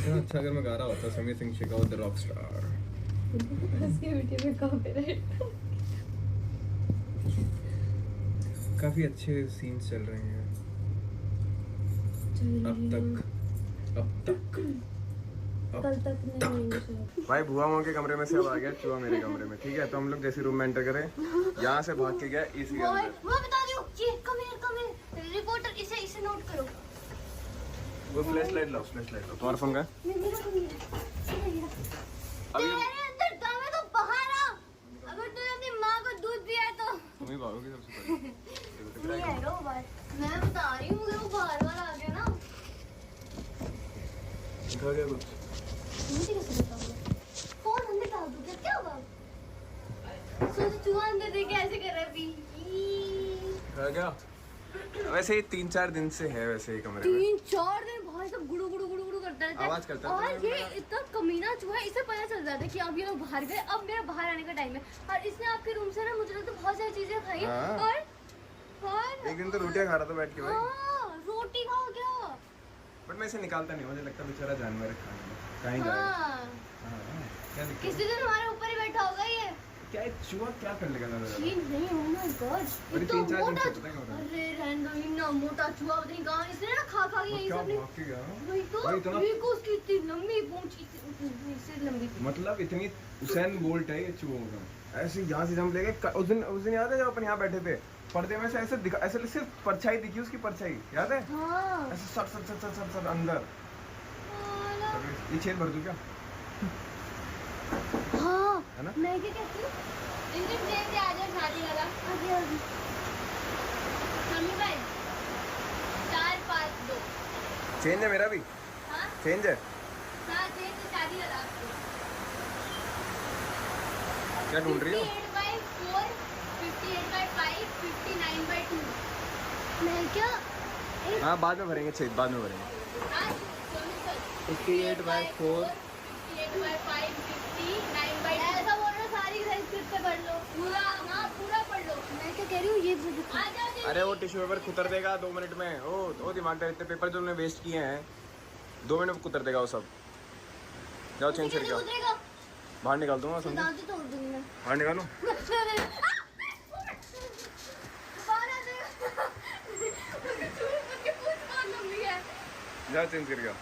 इतना अच्छा अगर मैं गा रहा होता Sameer Singh Shekhawat the rock star. उसके वीडियो में कॉपीराइट। काफी अच्छे सीन्स चल रहे हैं अब तक कल तक नहीं होंगे शायद। भाई बुआ के कमरे में से अब आ गया चूहा मेरे कमरे में, ठीक है। तो हम लोग जैसे रूम में एंटर करें, यहाँ से भाग के गया इसी के अंदर। वो बता दियो, ये कम रिपोर्टर, इसे नोट करो। वो फ्लैश लाइट लाओ, तुम्हारा फोन का अभी अंदर दामे तो बाहर आ। अगर तूने अपनी माँ को दूध दिया तो तुम ही भागोगी सबसे पहले। नहीं है रो बात, मैं बता रही हूँ, मुझे वो बाहर वाला आ गया ना। दिखा गया कुछ? मुझे कैसे बताऊंगा? फोन अंदर डाल दूँ क्या, क्या होगा? सोच चूहा अंदर देख के ऐसे कर रहा है भी। दिखा गया? वैसे ही 3-4 दिन से है वैसे ही कमरे में। 3-4 दिन भाई सब गुड़ू गुड़ू गुड़ू गुड़ू करता रहता है, आवाज करता है। और ये इतना कमीना चूहा है, इसे पता चल जाता है कि अब ये लोग बाहर गए, अब मेरा बाहर आने का टाइम है। और इसने आपके रूम से ना मुझे लगता है बहुत सारी चीजें खाई। हाँ। और एक दिन तो रोटियां खा रहा था बैठ के भाई। हाँ, रोटी खाओ क्या? बट मैं इसे निकालता नहीं, मुझे लगता बेचारा जानवर है खाने में, कहीं जाएगा। हाँ, क्या दिक्कत किसी दिन हमारे ऊपर ही बैठा होगा ये। क्या है चूहा क्या कर लेगा ना ये नहीं, oh my God, अरे इतना 3-4 दिन मोटा। से पता है क्या हो रहा है? अरे रहने दो, इतना मोटा चूहा पता नहीं कहाँ, इसने ना खा के यही क्या सब ने। भाग के गया? वही तो, वही तो ना। देखो उसकी इतनी लंबी पूंछ, इससे लंबी पूंछ। मतलब इतनी उसेन बोल्ट है ये चूहों का। ऐसे यहाँ से जंप लेके उस दिन याद है जब अपन यहाँ बैठे थे, पर्दे में से ऐसे दिखा, ऐसे सिर्फ परछाई दिखी, उसकी परछाई याद है? हाँ। ऐसे सट अंदर। ये छेद भर दूं क्या? हाँ, है ना? मैं क्या कहती हूँ, इनके ट्रेन से आ जाओ शादी वाला। आगे मम्मी भाई 4-5-2। चेंज है मेरा भी। हाँ चेंज है। हाँ, ट्रेन से शादी वाला आपको। क्या ढूंढ रही हो? 58/4, 58/5, 59/2। मैं क्या? हाँ बाद में भरेंगे छेद, बाद में भरेंगे। 58/4, 58/5, 59/2। ऐसा बोल रहा, सारी स्क्रिप्ट पे पढ़ लो पूरा। हाँ पूरा पढ़ लो। मैं क्या कह रही हूँ, ये आ जाओ। अरे वो टिश्यू पेपर कुतर देगा 2 मिनट में। ओ दिमाग का, इतने पेपर जो उन्होंने वेस्ट किए हैं 2 मिनट में कुतर देगा वो सब। जाओ चेंज करके आओ। बाहर निकाल दूंगा, समझो। तोड़ दूंगी मैं। बाहर निकालूं? जाओ चेंज करके आओ।